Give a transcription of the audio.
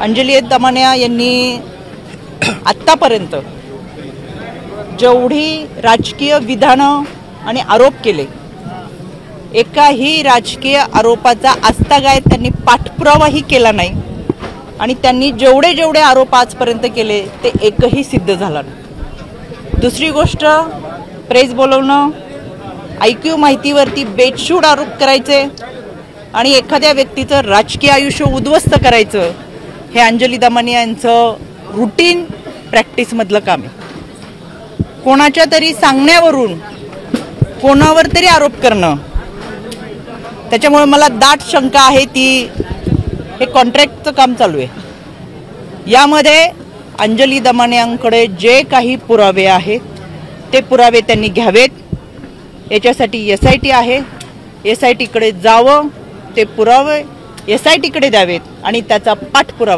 अंजली दमानिया यांनी आत्तापर्यंत जेवढी राजकीय विधानं आणि आरोप केले, एकाही राजकीय आरोपाचा आस्थागायत त्यांनी पाठपुरावाही केला नाही आणि त्यांनी जेवढे आरोप आजपर्यंत केले ते एकही सिद्ध झाला नाही। दुसरी गोष्ट, प्रेस बोलवणं, IQ माहितीवरती बेछूट आरोप करायचे आणि एखाद्या व्यक्तीचं राजकीय आयुष्य उद्ध्वस्त करायचं, हे अंजली दमानिया यांचं रूटीन प्रॅक्टिस मधलं काम आहे। कोणाच्या तरी सांगण्यावरून कोणावर तरी आरोप करणं, त्याच्यामुळे मला दाट शंका आहे ती हे कॉन्ट्रॅक्टचं काम चालू आहे। यामध्ये अंजली दमानियांकडे जे काही पुरावे आहेत ते पुरावे त्यांनी घ्यावेत। याच्यासाठी SIT आहे, SIT कडे जावं, ते पुरावे SIT कडे द्यावेत आणि त्याचा पाठपुरावा